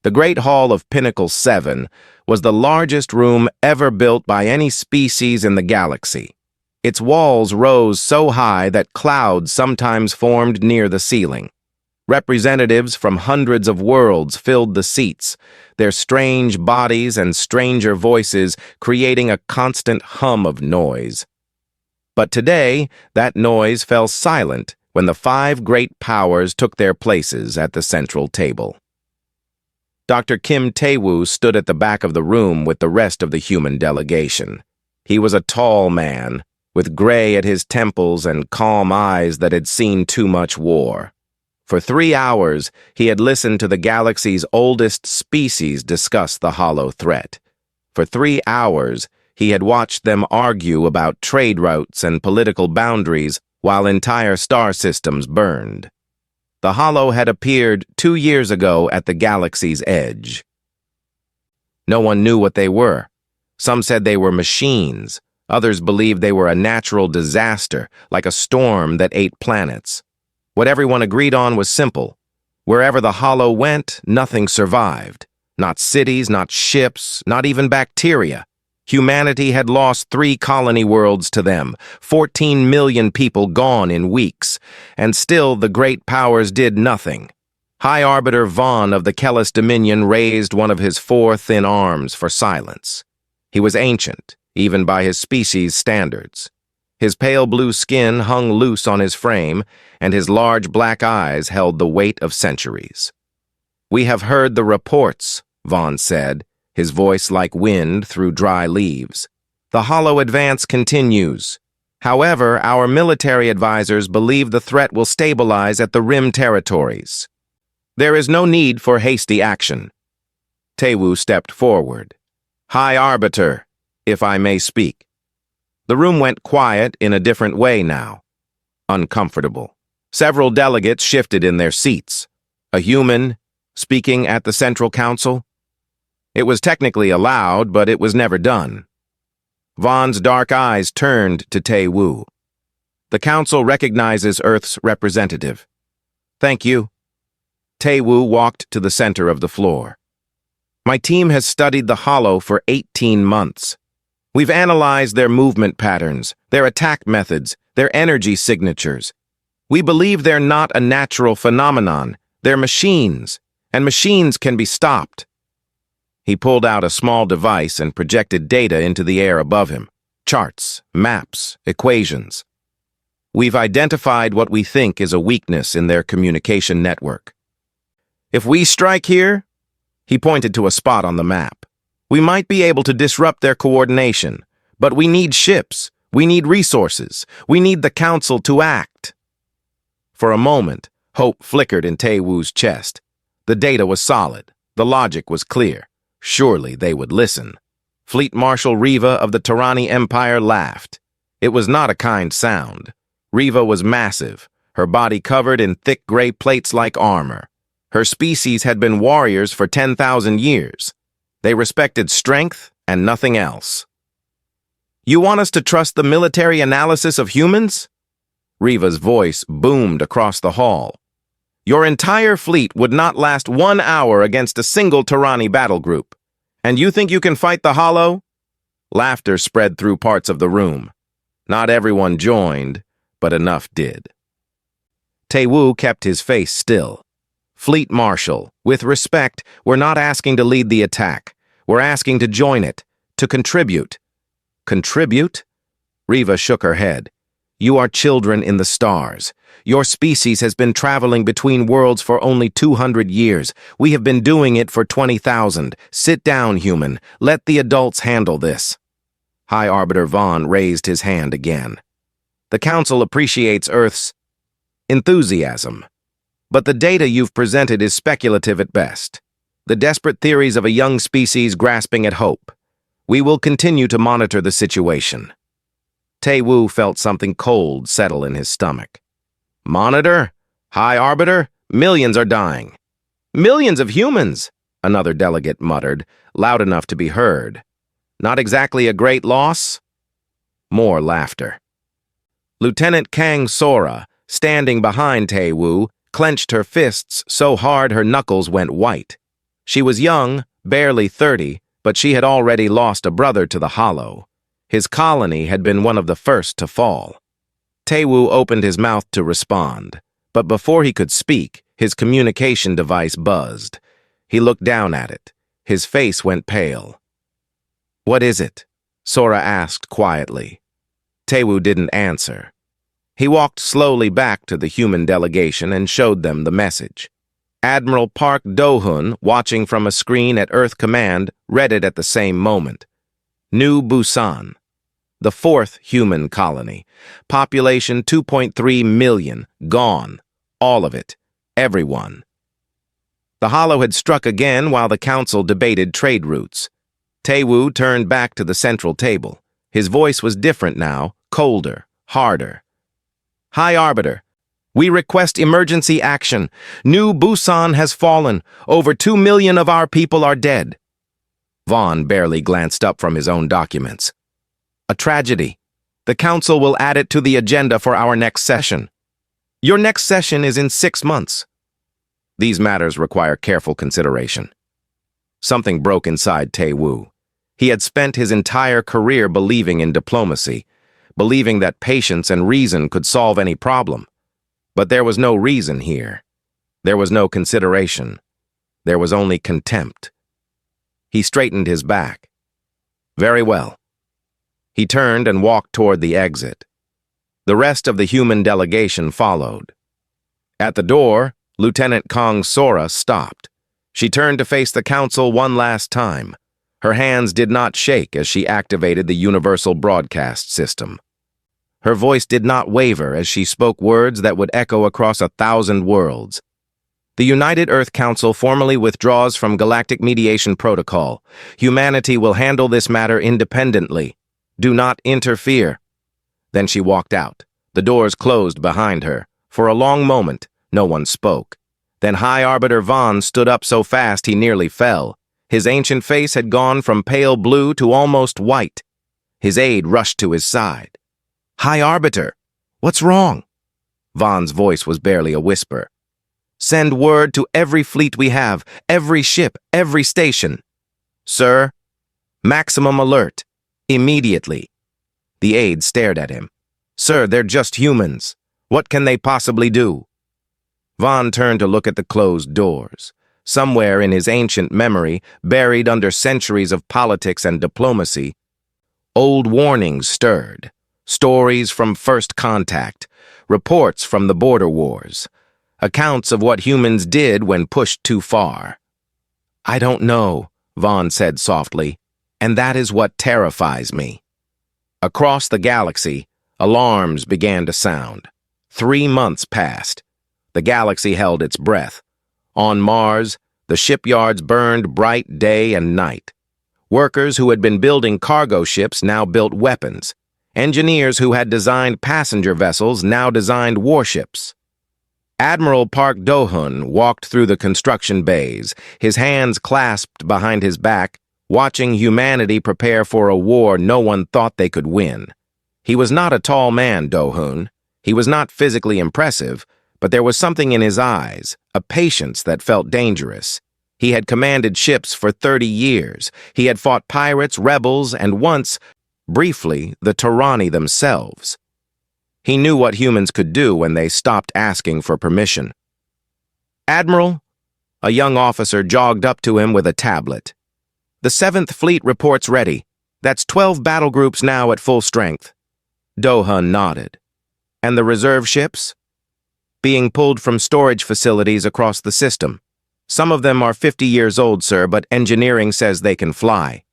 The Great Hall of Pinnacle 7 was the largest room ever built by any species in the galaxy. Its walls rose so high that clouds sometimes formed near the ceiling. Representatives from hundreds of worlds filled the seats, their strange bodies and stranger voices creating a constant hum of noise. But today, that noise fell silent when the 5 great powers took their places at the central table. Dr. Kim Tae-woo stood at the back of the room with the rest of the human delegation. He was a tall man, with gray at his temples and calm eyes that had seen too much war. For 3 hours, he had listened to the galaxy's oldest species discuss the hollow threat. For 3 hours, he had watched them argue about trade routes and political boundaries while entire star systems burned. The hollow had appeared 2 years ago at the galaxy's edge. No one knew what they were. Some said they were machines. Others believed they were a natural disaster, like a storm that ate planets. What everyone agreed on was simple. Wherever the hollow went, nothing survived. Not cities, not ships, not even bacteria. Humanity had lost 3 colony worlds to them, 14 million people gone in weeks, and still the great powers did nothing. High Arbiter Vaughn of the Kellis Dominion raised one of his 4 thin arms for silence. He was ancient, even by his species' standards. His pale blue skin hung loose on his frame, and his large black eyes held the weight of centuries. "We have heard the reports," Vaughn said, his voice like wind through dry leaves. "The hollow advance continues. However, our military advisors believe the threat will stabilize at the Rim territories. There is no need for hasty action." Tae-woo stepped forward. "High Arbiter, if I may speak." The room went quiet in a different way now. Uncomfortable. Several delegates shifted in their seats. A human, speaking at the Central Council. It was technically allowed, but it was never done. Vaughn's dark eyes turned to Tae-woo. "The Council recognizes Earth's representative." "Thank you." Tae-woo walked to the center of the floor. "My team has studied the hollow for 18 months. We've analyzed their movement patterns, their attack methods, their energy signatures. We believe they're not a natural phenomenon. They're machines, and machines can be stopped." He pulled out a small device and projected data into the air above him. Charts, maps, equations. "We've identified what we think is a weakness in their communication network. If we strike here," he pointed to a spot on the map, "we might be able to disrupt their coordination, but we need ships, we need resources, we need the Council to act." For a moment, hope flickered in Tae-woo's chest. The data was solid, the logic was clear. Surely they would listen. Fleet Marshal Riva of the Terani Empire laughed. It was not a kind sound. Riva was massive, her body covered in thick gray plates like armor. Her species had been warriors for 10,000 years. They respected strength and nothing else. "You want us to trust the military analysis of humans?" Riva's voice boomed across the hall. "Your entire fleet would not last 1 hour against a single Terani battle group. And you think you can fight the hollow?" Laughter spread through parts of the room. Not everyone joined, but enough did. Tae-woo kept his face still. "Fleet Marshal, with respect, we're not asking to lead the attack. We're asking to join it, to contribute." "Contribute?" Riva shook her head. "You are children in the stars. Your species has been traveling between worlds for only 200 years. We have been doing it for 20,000. Sit down, human. Let the adults handle this." High Arbiter Vaughn raised his hand again. "The Council appreciates Earth's enthusiasm. But the data you've presented is speculative at best. The desperate theories of a young species grasping at hope. We will continue to monitor the situation." Tae-woo felt something cold settle in his stomach. "Monitor? High Arbiter? Millions are dying." "Millions of humans," another delegate muttered, loud enough to be heard. "Not exactly a great loss?" More laughter. Lieutenant Kang Sora, standing behind Tae-woo, clenched her fists so hard her knuckles went white. She was young, barely 30, but she had already lost a brother to the Hollow. His colony had been one of the first to fall. Taewoo opened his mouth to respond, but before he could speak, his communication device buzzed. He looked down at it. His face went pale. "What is it?" Sora asked quietly. Taewoo didn't answer. He walked slowly back to the human delegation and showed them the message. Admiral Park Do-hun, watching from a screen at Earth Command, read it at the same moment. New Busan. The fourth human colony. Population 2.3 million. Gone. All of it. Everyone. The Hollow had struck again while the council debated trade routes. Taewoo turned back to the central table. His voice was different now, colder, harder. "High Arbiter, we request emergency action. New Busan has fallen. Over 2 million of our people are dead." Vaughn barely glanced up from his own documents. "A tragedy. The council will add it to the agenda for our next session. Your next session is in 6 months. These matters require careful consideration." Something broke inside Taewoo. He had spent his entire career believing in diplomacy, believing that patience and reason could solve any problem. But there was no reason here. There was no consideration. There was only contempt. He straightened his back. Very well. He turned and walked toward the exit. The rest of the human delegation followed. At the door, Lieutenant Kong Sora stopped. She turned to face the council one last time. Her hands did not shake as she activated the universal broadcast system. Her voice did not waver as she spoke words that would echo across 1,000 worlds. The United Earth Council formally withdraws from Galactic Mediation Protocol. Humanity will handle this matter independently. Do not interfere. Then she walked out. The doors closed behind her. For a long moment, no one spoke. Then High Arbiter Vaughn stood up so fast he nearly fell. His ancient face had gone from pale blue to almost white. His aide rushed to his side. "High Arbiter, what's wrong?" Vaughn's voice was barely a whisper. "Send word to every fleet we have, every ship, every station." "Sir, maximum alert. Immediately." The aide stared at him. "Sir, they're just humans. What can they possibly do?" Vaughn turned to look at the closed doors. Somewhere in his ancient memory, buried under centuries of politics and diplomacy, old warnings stirred. Stories from first contact, reports from the border wars, accounts of what humans did when pushed too far. "I don't know," Vaughn said softly, "and that is what terrifies me." Across the galaxy, alarms began to sound. 3 months passed. The galaxy held its breath. On Mars, the shipyards burned bright day and night. Workers who had been building cargo ships now built weapons. Engineers who had designed passenger vessels now designed warships. Admiral Park Do-hun walked through the construction bays, his hands clasped behind his back, watching humanity prepare for a war no one thought they could win. He was not a tall man, Do-hun. He was not physically impressive, but there was something in his eyes, a patience that felt dangerous. He had commanded ships for 30 years. He had fought pirates, rebels, and once, briefly, the Tyranni themselves. He knew what humans could do when they stopped asking for permission. "Admiral," a young officer jogged up to him with a tablet. "The 7th Fleet reports ready. That's 12 battle groups now at full strength." Do-hun nodded. "And the reserve ships?" "Being pulled from storage facilities across the system. Some of them are 50 years old, sir, but engineering says they can fly."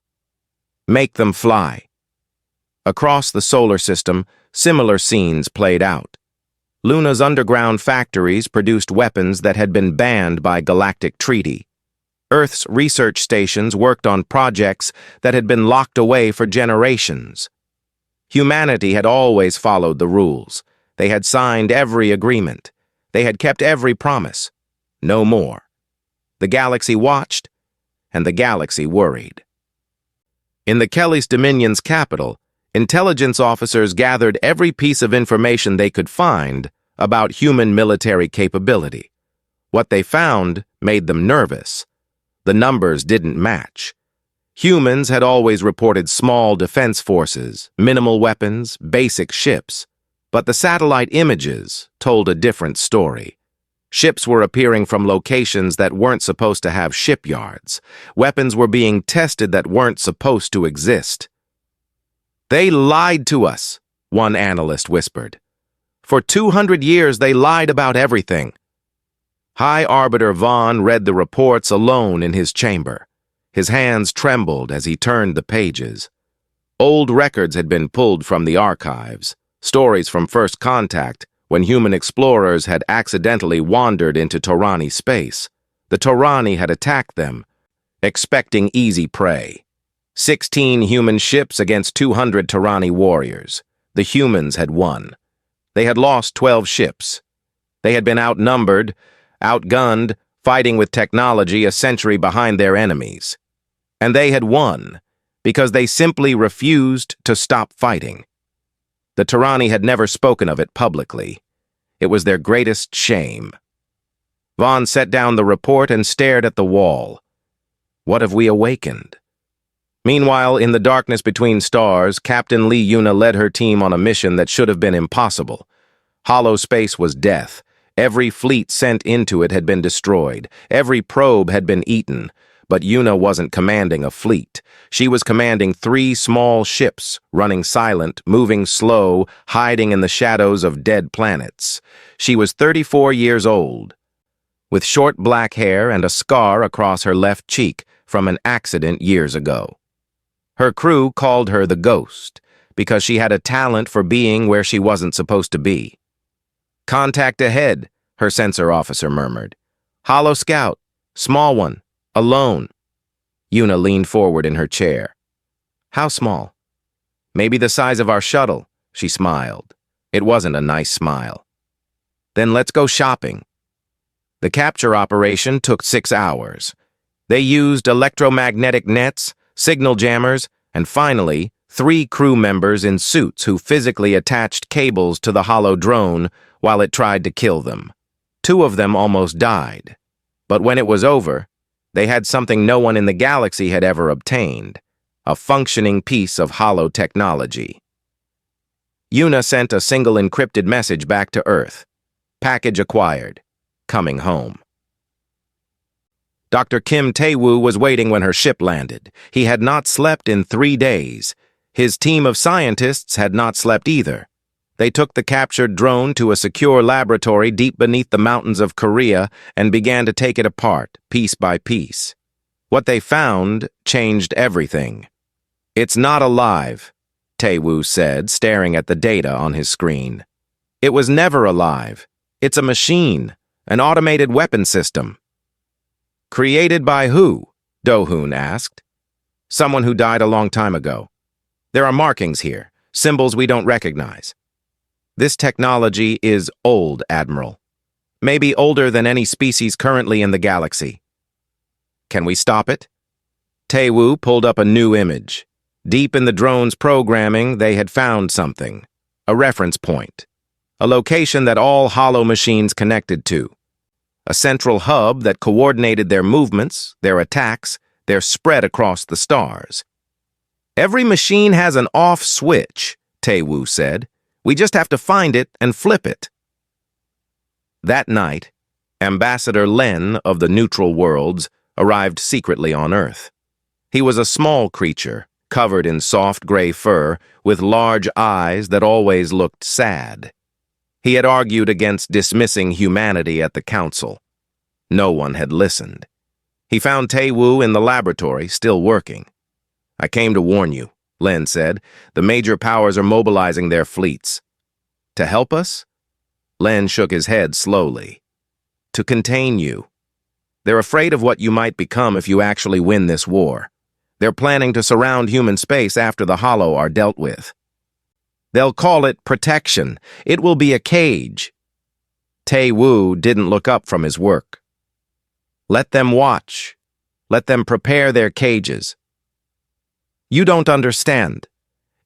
"Make them fly." Across the solar system, similar scenes played out. Luna's underground factories produced weapons that had been banned by galactic treaty. Earth's research stations worked on projects that had been locked away for generations. Humanity had always followed the rules. They had signed every agreement. They had kept every promise. No more. The galaxy watched, and the galaxy worried. In the Kelly's Dominion's capital, intelligence officers gathered every piece of information they could find about human military capability. What they found made them nervous. The numbers didn't match. Humans had always reported small defense forces, minimal weapons, basic ships. But the satellite images told a different story. Ships were appearing from locations that weren't supposed to have shipyards. Weapons were being tested that weren't supposed to exist. "They lied to us," one analyst whispered. "For 200 years they lied about everything." High Arbiter Vaughn read the reports alone in his chamber. His hands trembled as he turned the pages. Old records had been pulled from the archives, stories from first contact, when human explorers had accidentally wandered into Torani space. The Torani had attacked them, expecting easy prey. 16 human ships against 200 Torani warriors. The humans had won. They had lost 12 ships. They had been outnumbered, outgunned, fighting with technology a century behind their enemies. And they had won, because they simply refused to stop fighting. The Torani had never spoken of it publicly. It was their greatest shame. Vaughn set down the report and stared at the wall. What have we awakened? Meanwhile, in the darkness between stars, Captain Lee Yuna led her team on a mission that should have been impossible. Hollow space was death. Every fleet sent into it had been destroyed. Every probe had been eaten. But Yuna wasn't commanding a fleet. She was commanding 3 small ships, running silent, moving slow, hiding in the shadows of dead planets. She was 34 years old, with short black hair and a scar across her left cheek from an accident years ago. Her crew called her the Ghost, because she had a talent for being where she wasn't supposed to be. "Contact ahead," her sensor officer murmured. "Hollow scout, small one. Alone." Yuna leaned forward in her chair. "How small?" "Maybe the size of our shuttle," she smiled. It wasn't a nice smile. "Then let's go shopping." The capture operation took 6 hours. They used electromagnetic nets, signal jammers, and finally, 3 crew members in suits who physically attached cables to the hollow drone while it tried to kill them. 2 of them almost died. But when it was over, they had something no one in the galaxy had ever obtained, a functioning piece of hollow technology. Yuna sent a single encrypted message back to Earth. Package acquired. Coming home. Dr. Kim Tae-woo was waiting when her ship landed. He had not slept in 3 days. His team of scientists had not slept either. They took the captured drone to a secure laboratory deep beneath the mountains of Korea and began to take it apart, piece by piece. What they found changed everything. "It's not alive," Tae-woo said, staring at the data on his screen. "It was never alive. It's a machine, an automated weapon system." "Created by who?" Do-hoon asked. "Someone who died a long time ago. There are markings here, symbols we don't recognize." "This technology is old, Admiral. Maybe older than any species currently in the galaxy." "Can we stop it?" Tae-woo pulled up a new image. Deep in the drone's programming, they had found something. A reference point. A location that all hollow machines connected to. A central hub that coordinated their movements, their attacks, their spread across the stars. "Every machine has an off switch," Tae-woo said. "We just have to find it and flip it." That night, Ambassador Len of the Neutral Worlds arrived secretly on Earth. He was a small creature, covered in soft gray fur, with large eyes that always looked sad. He had argued against dismissing humanity at the Council. No one had listened. He found Tae-woo in the laboratory, still working. "I came to warn you," Len said. "The major powers are mobilizing their fleets." "To help us?" Len shook his head slowly. "To contain you. They're afraid of what you might become if you actually win this war. They're planning to surround human space after the Hollow are dealt with. They'll call it protection. It will be a cage." Tae-woo didn't look up from his work. "Let them watch. Let them prepare their cages." "You don't understand.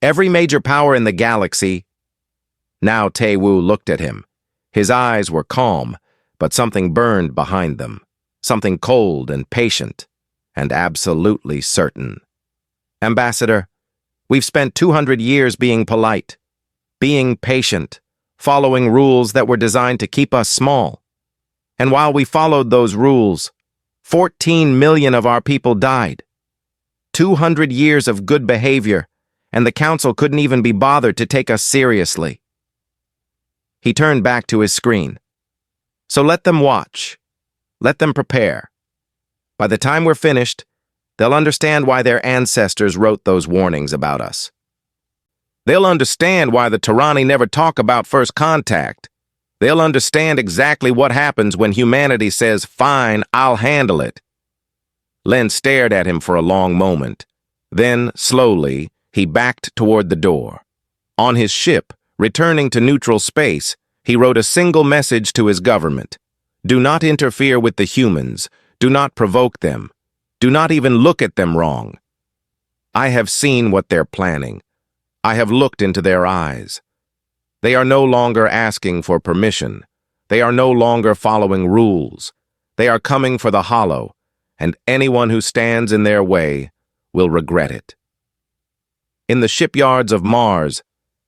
Every major power in the galaxy—" Now Tae-woo looked at him. His eyes were calm, but something burned behind them. Something cold and patient. and absolutely certain. Ambassador, we've spent 200 years being polite, being patient, following rules that were designed to keep us small. And while we followed those rules, 14 million of our people died. 200 years of good behavior, and the council couldn't even be bothered to take us seriously. He turned back to his screen. So let them watch. Let them prepare. By the time we're finished, they'll understand why their ancestors wrote those warnings about us. They'll understand why the Tyranni never talk about first contact. They'll understand exactly what happens when humanity says, "Fine, I'll handle it." Len stared at him for a long moment. Then, slowly, he backed toward the door. On his ship, returning to neutral space, he wrote a single message to his government. Do not interfere with the humans. Do not provoke them. Do not even look at them wrong. I have seen what they're planning. I have looked into their eyes. They are no longer asking for permission. They are no longer following rules. They are coming for the hollow, and anyone who stands in their way will regret it. In the shipyards of Mars,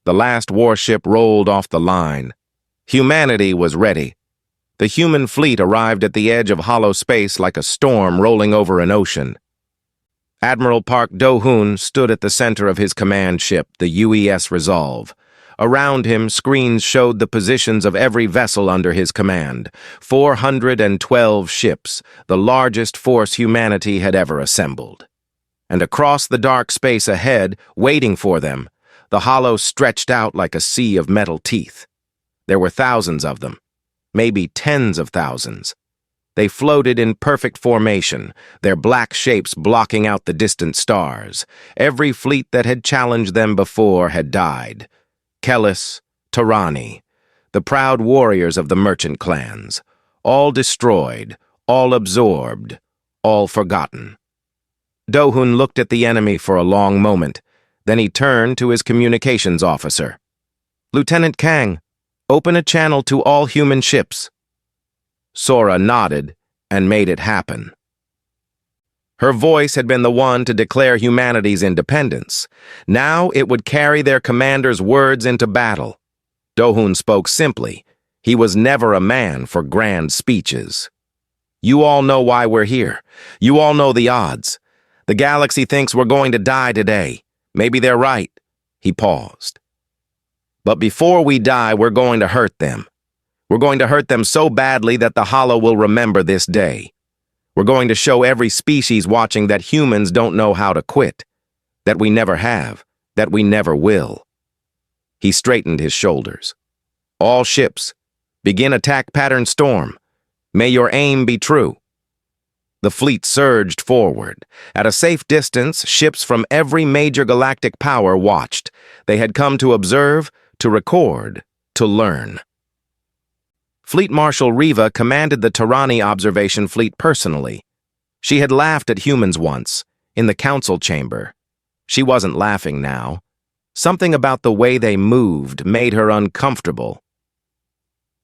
the last warship rolled off the line. Humanity was ready. The human fleet arrived at the edge of hollow space like a storm rolling over an ocean. Admiral Park Do-hoon stood at the center of his command ship, the UES Resolve. Around him, screens showed the positions of every vessel under his command. 412 ships, the largest force humanity had ever assembled. And across the dark space ahead, waiting for them, the hollow stretched out like a sea of metal teeth. There were thousands of them, maybe tens of thousands. They floated in perfect formation, their black shapes blocking out the distant stars. Every fleet that had challenged them before had died. Kellis, Tyranni, the proud warriors of the merchant clans, all destroyed, all absorbed, all forgotten. Do-hoon looked at the enemy for a long moment. Then he turned to his communications officer. Lieutenant Kang, open a channel to all human ships. Sora nodded and made it happen. Her voice had been the one to declare humanity's independence. Now it would carry their commander's words into battle. Do-hoon spoke simply. He was never a man for grand speeches. You all know why we're here. You all know the odds. The galaxy thinks we're going to die today. Maybe they're right. He paused. But before we die, we're going to hurt them. We're going to hurt them so badly that the Hollow will remember this day. We're going to show every species watching that humans don't know how to quit, that we never have, that we never will. He straightened his shoulders. All ships, begin attack pattern storm. May your aim be true. The fleet surged forward. At a safe distance, ships from every major galactic power watched. They had come to observe, to record, to learn. Fleet Marshal Riva commanded the Tyranni observation fleet personally. She had laughed at humans once, in the council chamber. She wasn't laughing now. Something about the way they moved made her uncomfortable.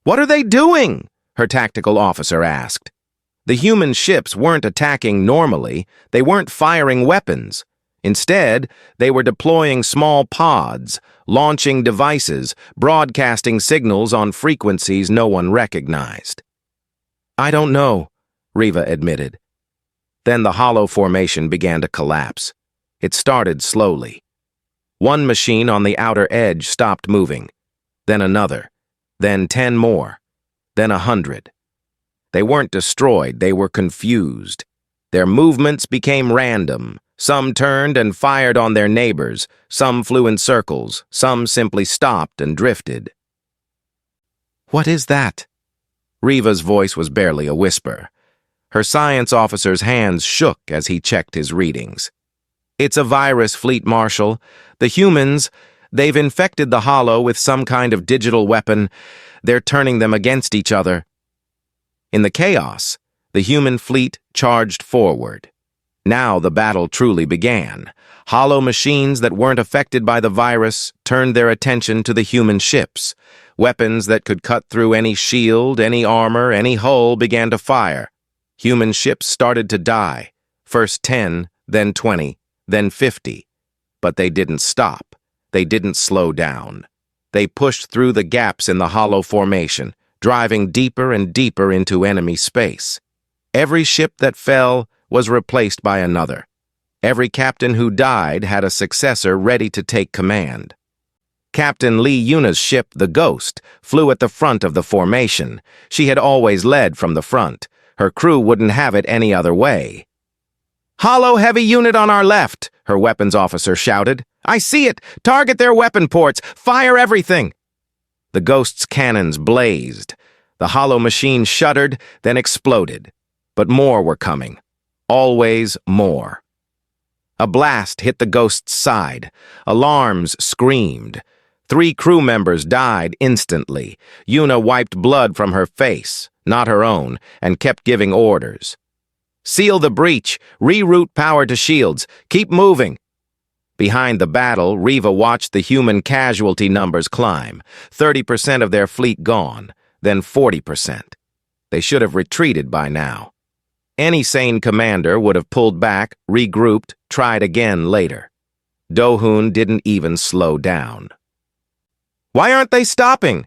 "What are they doing?" her tactical officer asked. The human ships weren't attacking normally. They weren't firing weapons. Instead, they were deploying small pods, launching devices, broadcasting signals on frequencies no one recognized. "I don't know," Riva admitted. Then the hollow formation began to collapse. It started slowly. One machine on the outer edge stopped moving, then another, then 10 more, then 100. They weren't destroyed, they were confused. Their movements became random. Some turned and fired on their neighbors, some flew in circles, some simply stopped and drifted. "What is that?" Riva's voice was barely a whisper. Her science officer's hands shook as he checked his readings. "It's a virus, Fleet Marshal. The humans, they've infected the Hollow with some kind of digital weapon. They're turning them against each other." In the chaos, the human fleet charged forward. Now the battle truly began. Hollow machines that weren't affected by the virus turned their attention to the human ships. Weapons that could cut through any shield, any armor, any hull began to fire. Human ships started to die. First 10, then 20, then 50. But they didn't stop. They didn't slow down. They pushed through the gaps in the hollow formation, driving deeper and deeper into enemy space. Every ship that fell was replaced by another. Every captain who died had a successor ready to take command. Captain Lee Yuna's ship, the Ghost, flew at the front of the formation. She had always led from the front. Her crew wouldn't have it any other way. "Hollow heavy unit on our left," her weapons officer shouted. "I see it! Target their weapon ports! Fire everything!" The Ghost's cannons blazed. The hollow machine shuddered, then exploded. But more were coming. Always more. A blast hit the Ghost's side. Alarms screamed. 3 crew members died instantly. Yuna wiped blood from her face, not her own, and kept giving orders. "Seal the breach. Reroute power to shields. Keep moving." Behind the battle, Riva watched the human casualty numbers climb. 30% of their fleet gone, then 40%. They should have retreated by now. Any sane commander would have pulled back, regrouped, tried again later. Do-hoon didn't even slow down. "Why aren't they stopping?"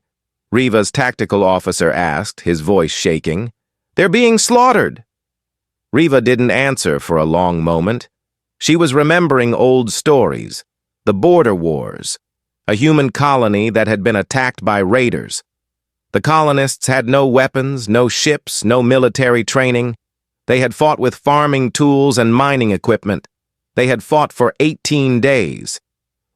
Riva's tactical officer asked, his voice shaking. "They're being slaughtered." Riva didn't answer for a long moment. She was remembering old stories, the border wars, a human colony that had been attacked by raiders. The colonists had no weapons, no ships, no military training. They had fought with farming tools and mining equipment. They had fought for 18 days.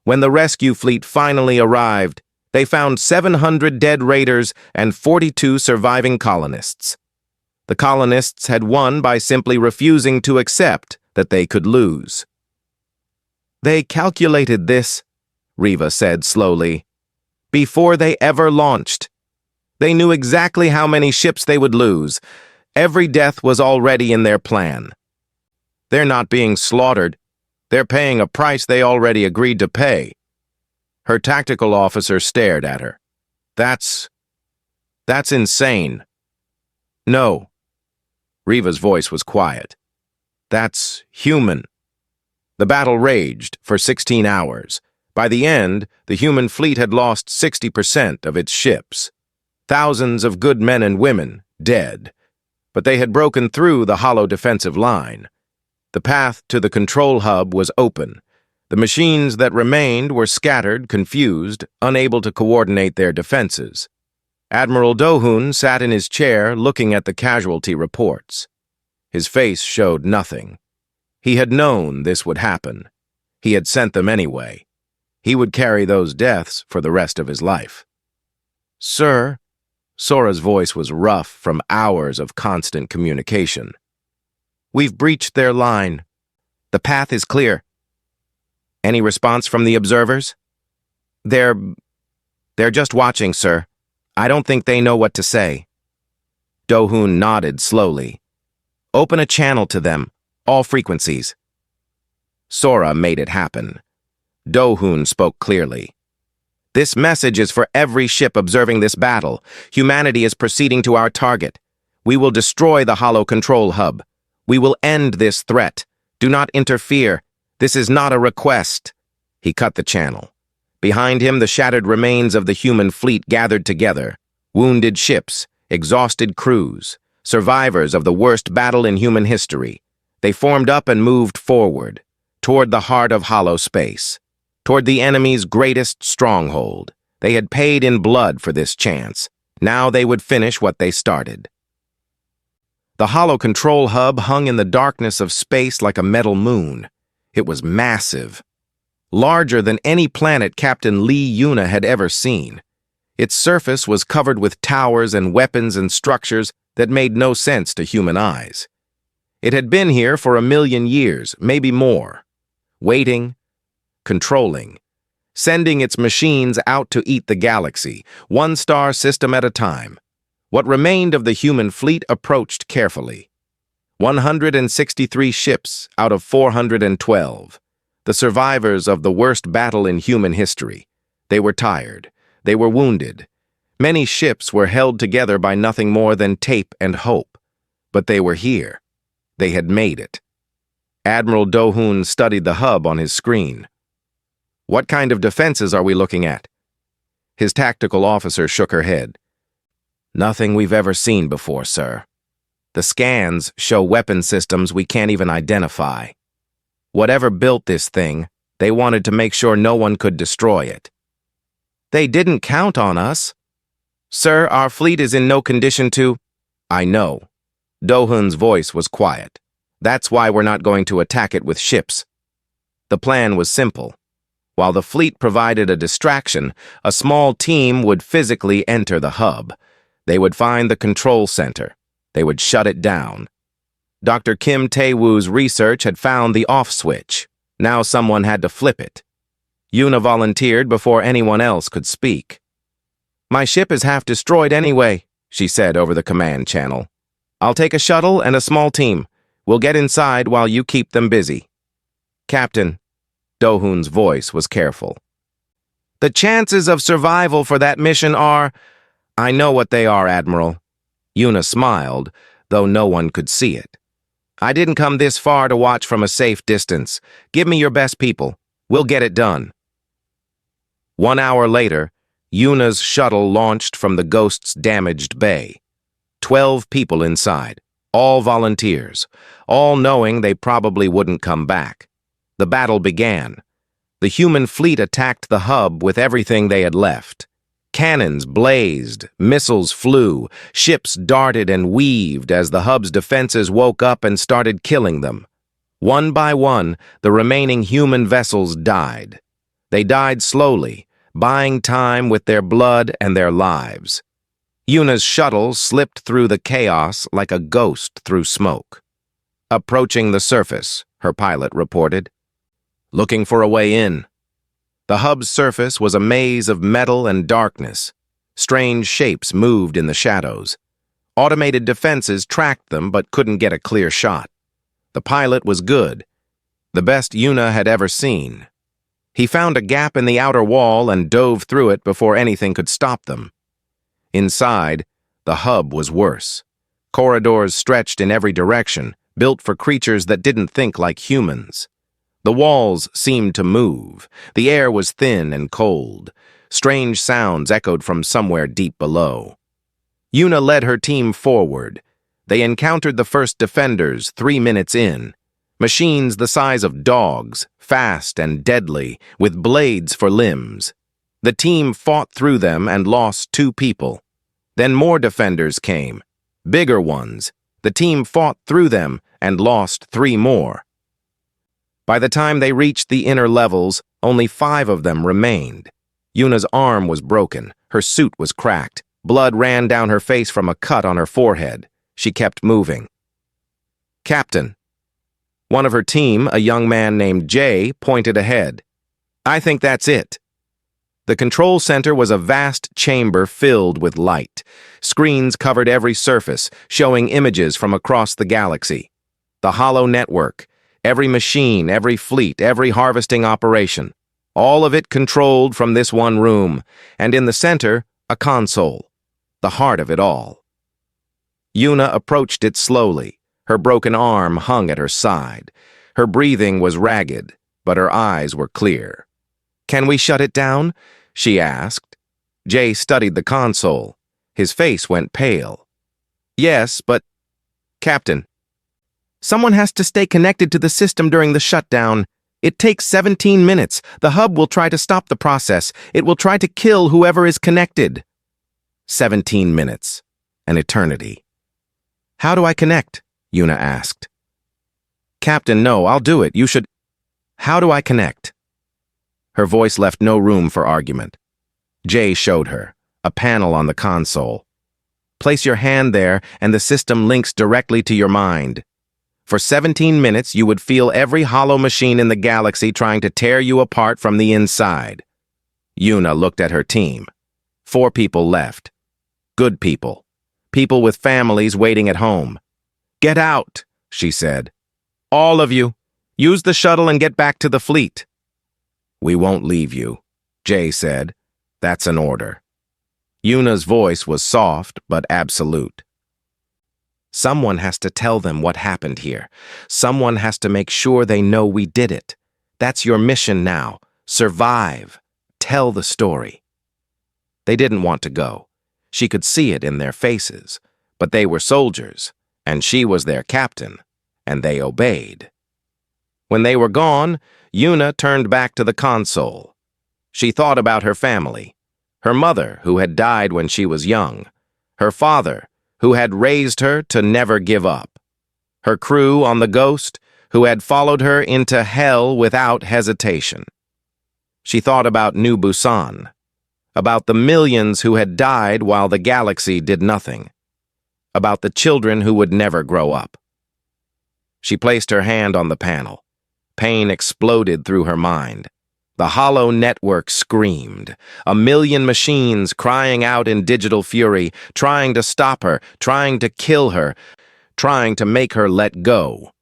When the rescue fleet finally arrived, they found 700 dead raiders and 42 surviving colonists. The colonists had won by simply refusing to accept that they could lose. "They calculated this," Riva said slowly, "before they ever launched. They knew exactly how many ships they would lose. Every death was already in their plan. They're not being slaughtered. They're paying a price they already agreed to pay." Her tactical officer stared at her. That's insane." "No." Riva's voice was quiet. "That's human." The battle raged for 16 hours. By the end, the human fleet had lost 60% of its ships. Thousands of good men and women dead. But they had broken through the hollow defensive line. The path to the control hub was open. The machines that remained were scattered, confused, unable to coordinate their defenses. Admiral Do-hoon sat in his chair looking at the casualty reports. His face showed nothing. He had known this would happen. He had sent them anyway. He would carry those deaths for the rest of his life. "Sir," Sora's voice was rough from hours of constant communication. "We've breached their line. The path is clear." "Any response from the observers?" They're just watching, sir. I don't think they know what to say." Do-hoon nodded slowly. "Open a channel to them, all frequencies." Sora made it happen. Do-hoon spoke clearly. "This message is for every ship observing this battle. Humanity is proceeding to our target. We will destroy the hollow control hub. We will end this threat. Do not interfere. This is not a request." He cut the channel. Behind him, the shattered remains of the human fleet gathered together. Wounded ships, exhausted crews, survivors of the worst battle in human history. They formed up and moved forward, toward the heart of hollow space, toward the enemy's greatest stronghold. They had paid in blood for this chance. Now they would finish what they started. The hollow control hub hung in the darkness of space like a metal moon. It was massive, larger than any planet Captain Lee Yuna had ever seen. Its surface was covered with towers and weapons and structures that made no sense to human eyes. It had been here for 1,000,000 years, maybe more, waiting, controlling, sending its machines out to eat the galaxy, one star system at a time. What remained of the human fleet approached carefully. 163 ships out of 412. The survivors of the worst battle in human history. They were tired. They were wounded. Many ships were held together by nothing more than tape and hope. But they were here. They had made it. Admiral Do-hoon studied the hub on his screen. What kind of defenses are we looking at? His tactical officer shook her head. Nothing we've ever seen before, sir. The scans show weapon systems we can't even identify. Whatever built this thing, they wanted to make sure no one could destroy it. They didn't count on us. Sir, our fleet is in no condition to— I know. Do-hoon's voice was quiet. That's why we're not going to attack it with ships. The plan was simple. While the fleet provided a distraction, a small team would physically enter the hub. They would find the control center. They would shut it down. Dr. Kim Tae-woo's research had found the off switch. Now someone had to flip it. Yuna volunteered before anyone else could speak. My ship is half destroyed anyway, she said over the command channel. I'll take a shuttle and a small team. We'll get inside while you keep them busy. Captain, Do-hoon's voice was careful. The chances of survival for that mission are— I know what they are, Admiral. Yuna smiled, though no one could see it. I didn't come this far to watch from a safe distance. Give me your best people. We'll get it done. 1 hour later, Yuna's shuttle launched from the Ghost's damaged bay. 12 people inside, all volunteers, all knowing they probably wouldn't come back. The battle began. The human fleet attacked the hub with everything they had left. Cannons blazed, missiles flew, ships darted and weaved as the hub's defenses woke up and started killing them. One by one, the remaining human vessels died. They died slowly, buying time with their blood and their lives. Yuna's shuttle slipped through the chaos like a ghost through smoke. Approaching the surface, her pilot reported. Looking for a way in. The hub's surface was a maze of metal and darkness. Strange shapes moved in the shadows. Automated defenses tracked them but couldn't get a clear shot. The pilot was good, the best Yuna had ever seen. He found a gap in the outer wall and dove through it before anything could stop them. Inside, the hub was worse. Corridors stretched in every direction, built for creatures that didn't think like humans. The walls seemed to move. The air was thin and cold. Strange sounds echoed from somewhere deep below. Yuna led her team forward. They encountered the first defenders 3 minutes in. Machines the size of dogs, fast and deadly, with blades for limbs. The team fought through them and lost 2 people. Then more defenders came, bigger ones. The team fought through them and lost 3 more. By the time they reached the inner levels, only 5 of them remained. Yuna's arm was broken, her suit was cracked, blood ran down her face from a cut on her forehead. She kept moving. Captain. One of her team, a young man named Jay, pointed ahead. I think that's it. The control center was a vast chamber filled with light. Screens covered every surface, showing images from across the galaxy. The hollow network, every machine, every fleet, every harvesting operation. All of it controlled from this one room, and in the center, a console, the heart of it all. Yuna approached it slowly. Her broken arm hung at her side. Her breathing was ragged, but her eyes were clear. Can we shut it down? She asked. Jay studied the console. His face went pale. Yes, but— Captain. Someone has to stay connected to the system during the shutdown. It takes 17 minutes. The hub will try to stop the process. It will try to kill whoever is connected. 17 minutes. An eternity. How do I connect? Yuna asked. Captain, no, I'll do it. You should— How do I connect? Her voice left no room for argument. Jay showed her, a panel on the console. Place your hand there and the system links directly to your mind. For 17 minutes, you would feel every hollow machine in the galaxy trying to tear you apart from the inside. Yuna looked at her team. 4 people left. Good people. People with families waiting at home. Get out, she said. All of you. Use the shuttle and get back to the fleet. We won't leave you, Jay said. That's an order. Yuna's voice was soft but absolute. Someone has to tell them what happened here. Someone has to make sure they know we did it. That's your mission now. Survive. Tell the story. They didn't want to go. She could see it in their faces. But they were soldiers, and she was their captain, and they obeyed. When they were gone, Yuna turned back to the console. She thought about her family. Her mother, who had died when she was young. Her father, who had raised her to never give up. Her crew on the Ghost, who had followed her into hell without hesitation. She thought about New Busan, about the millions who had died while the galaxy did nothing, about the children who would never grow up. She placed her hand on the panel. Pain exploded through her mind. The hollow network screamed, a million machines crying out in digital fury, trying to stop her, trying to kill her, trying to make her let go.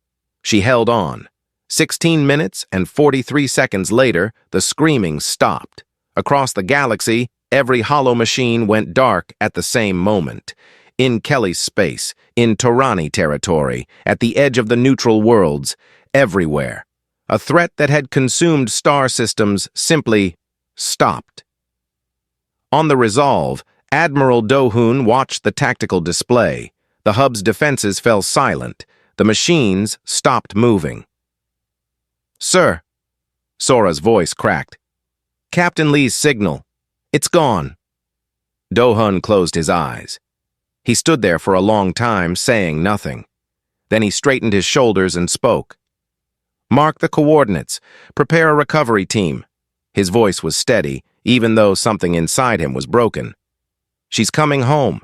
She held on. 16 minutes and 43 seconds later, the screaming stopped. Across the galaxy, every hollow machine went dark at the same moment. In Kelly's space, in Torani territory, at the edge of the neutral worlds, everywhere. A threat that had consumed star systems simply stopped. On the Resolve, Admiral Do-hoon watched the tactical display. The hub's defenses fell silent. The machines stopped moving. "Sir," Sora's voice cracked. "Captain Lee's signal. It's gone." Do-hoon closed his eyes. He stood there for a long time, saying nothing. Then he straightened his shoulders and spoke. "Mark the coordinates. Prepare a recovery team." His voice was steady, even though something inside him was broken. "She's coming home."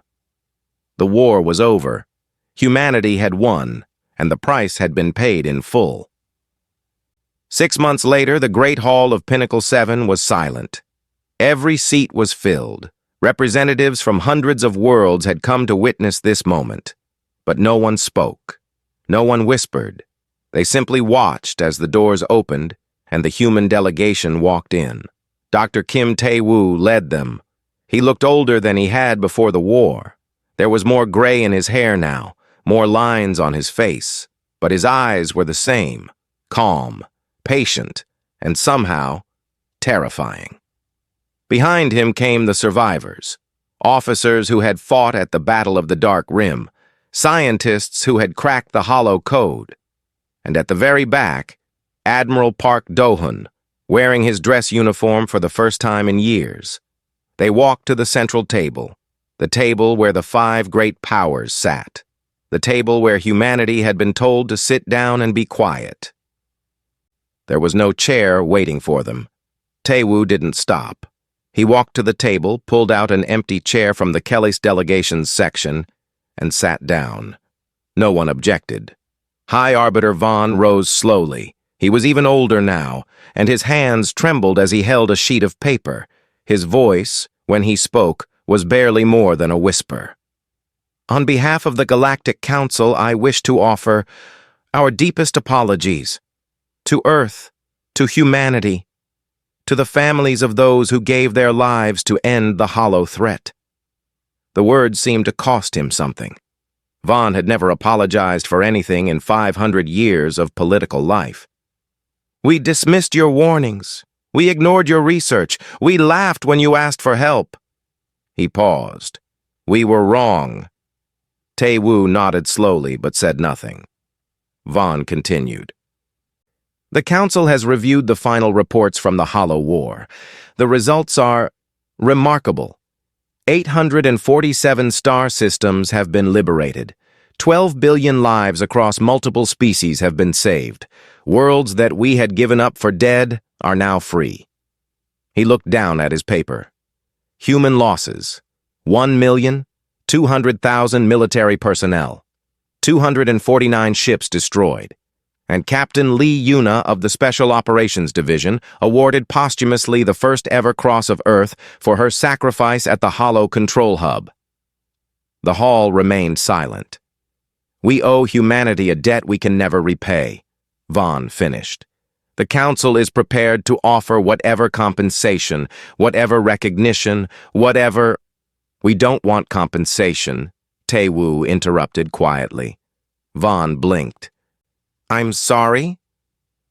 The war was over. Humanity had won, and the price had been paid in full. 6 months later, the Great Hall of Pinnacle 7 was silent. Every seat was filled. Representatives from hundreds of worlds had come to witness this moment. But no one spoke. No one whispered. They simply watched as the doors opened and the human delegation walked in. Dr. Kim Tae-woo led them. He looked older than he had before the war. There was more gray in his hair now, more lines on his face, but his eyes were the same, calm, patient, and somehow terrifying. Behind him came the survivors, officers who had fought at the Battle of the Dark Rim, scientists who had cracked the hollow code, and at the very back, Admiral Park Do-hoon, wearing his dress uniform for the first time in years. They walked to the central table, the table where the 5 great powers sat, the table where humanity had been told to sit down and be quiet. There was no chair waiting for them. Tae-woo didn't stop. He walked to the table, pulled out an empty chair from the Kelly's delegations section, and sat down. No one objected. High Arbiter Vaughn rose slowly. He was even older now, and his hands trembled as he held a sheet of paper. His voice, when he spoke, was barely more than a whisper. "On behalf of the Galactic Council, I wish to offer our deepest apologies to Earth, to humanity, to the families of those who gave their lives to end the hollow threat." The words seemed to cost him something. Vaughn had never apologized for anything in 500 years of political life. "We dismissed your warnings. We ignored your research. We laughed when you asked for help." He paused. "We were wrong." Tae-woo nodded slowly but said nothing. Vaughn continued. "The Council has reviewed the final reports from the Hollow War. The results are remarkable. 847 star systems have been liberated. 12 billion lives across multiple species have been saved. Worlds that we had given up for dead are now free." He looked down at his paper. Human losses: 1,200,000 military personnel, 249 ships destroyed, and Captain Lee Yuna of the Special Operations Division awarded posthumously the first ever Cross of Earth for her sacrifice at the Hollow Control Hub. The hall remained silent. "We owe humanity a debt we can never repay," Vaughn finished. "The Council is prepared to offer whatever compensation, whatever recognition, whatever—" "We don't want compensation," Tae-woo interrupted quietly. Vaughn blinked. I'm sorry?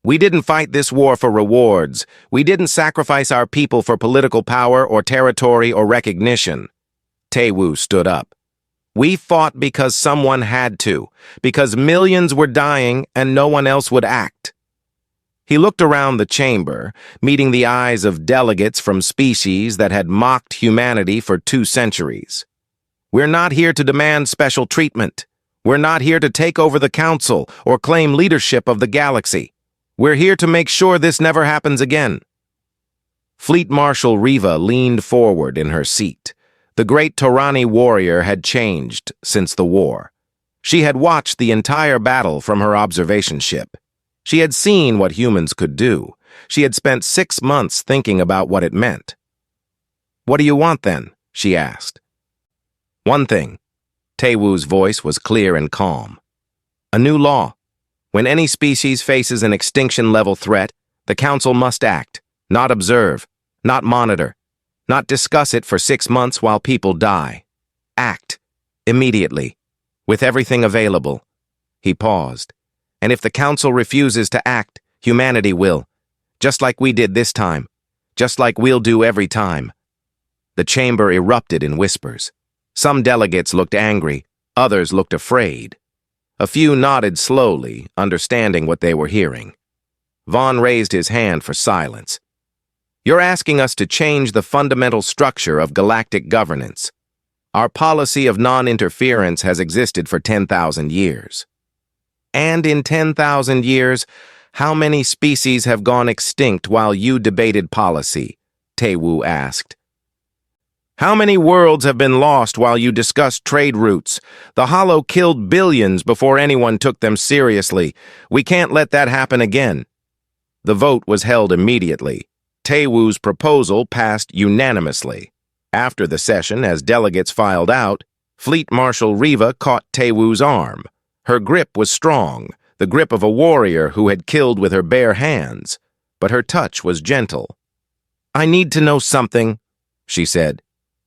We didn't fight this war for rewards. We didn't sacrifice our people for political power or territory or recognition. Tae-woo stood up. We fought because someone had to, because millions were dying and no one else would act. He looked around the chamber, meeting the eyes of delegates from species that had mocked humanity for 2 centuries. We're not here to demand special treatment. We're not here to take over the council or claim leadership of the galaxy. We're here to make sure this never happens again. Fleet Marshal Riva leaned forward in her seat. The great Torani warrior had changed since the war. She had watched the entire battle from her observation ship. She had seen what humans could do. She had spent 6 months thinking about what it meant. What do you want then? She asked. One thing. Tae-woo's voice was clear and calm. A new law. When any species faces an extinction-level threat, the Council must act, not observe, not monitor, not discuss it for 6 months while people die. Act. Immediately. With everything available. He paused. And if the Council refuses to act, humanity will. Just like we did this time. Just like we'll do every time. The chamber erupted in whispers. Some delegates looked angry, others looked afraid. A few nodded slowly, understanding what they were hearing. Vaughn raised his hand for silence. You're asking us to change the fundamental structure of galactic governance. Our policy of non-interference has existed for 10,000 years. And in 10,000 years, how many species have gone extinct while you debated policy? Tae-woo asked. How many worlds have been lost while you discussed trade routes? The Hollow killed billions before anyone took them seriously. We can't let that happen again. The vote was held immediately. Tae-woo's proposal passed unanimously. After the session, as delegates filed out, Fleet Marshal Riva caught Tae-woo's arm. Her grip was strong, the grip of a warrior who had killed with her bare hands, but her touch was gentle. I need to know something, she said.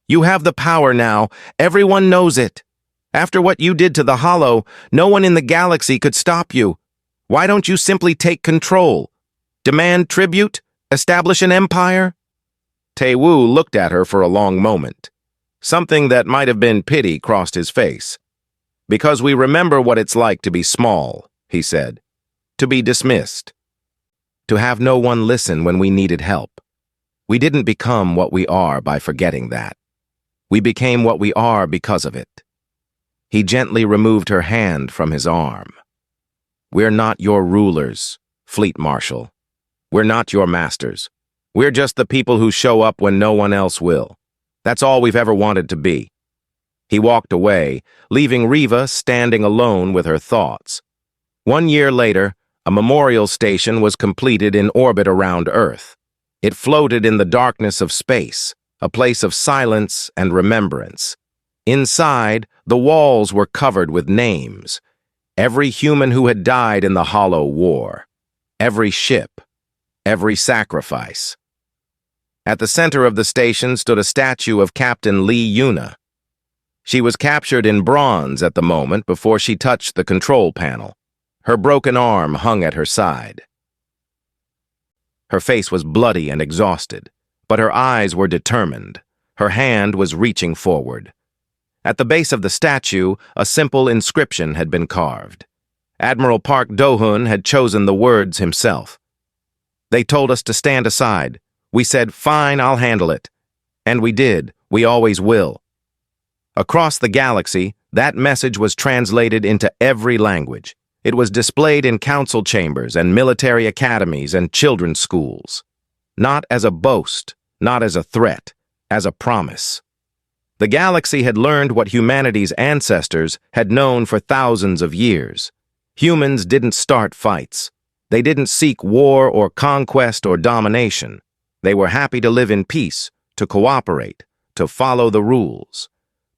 You have the power now. Everyone knows it. After what you did to the Hollow, no one in the galaxy could stop you. Why don't you simply take control? Demand tribute? Establish an empire? Tae-woo looked at her for a long moment. Something that might have been pity crossed his face. Because we remember what it's like to be small, he said. To be dismissed. To have no one listen when we needed help. We didn't become what we are by forgetting that. We became what we are because of it. He gently removed her hand from his arm. We're not your rulers, Fleet Marshal. We're not your masters. We're just the people who show up when no one else will. That's all we've ever wanted to be. He walked away, leaving Riva standing alone with her thoughts. 1 year later, a memorial station was completed in orbit around Earth. It floated in the darkness of space, a place of silence and remembrance. Inside, the walls were covered with names. Every human who had died in the Hollow War. Every ship. Every sacrifice. At the center of the station stood a statue of Captain Lee Yuna. She was captured in bronze at the moment before she touched the control panel. Her broken arm hung at her side. Her face was bloody and exhausted, but her eyes were determined. Her hand was reaching forward. At the base of the statue, a simple inscription had been carved. Admiral Park Do-hoon had chosen the words himself. They told us to stand aside. We said, fine, I'll handle it. And we did. We always will. Across the galaxy, that message was translated into every language. It was displayed in council chambers and military academies and children's schools. Not as a boast, not as a threat, as a promise. The galaxy had learned what humanity's ancestors had known for thousands of years. Humans didn't start fights. They didn't seek war or conquest or domination. They were happy to live in peace, to cooperate, to follow the rules.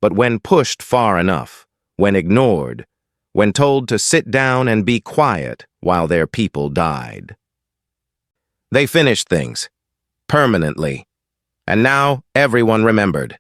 But when pushed far enough, when ignored, when told to sit down and be quiet while their people died. They finished things, permanently, and now everyone remembered.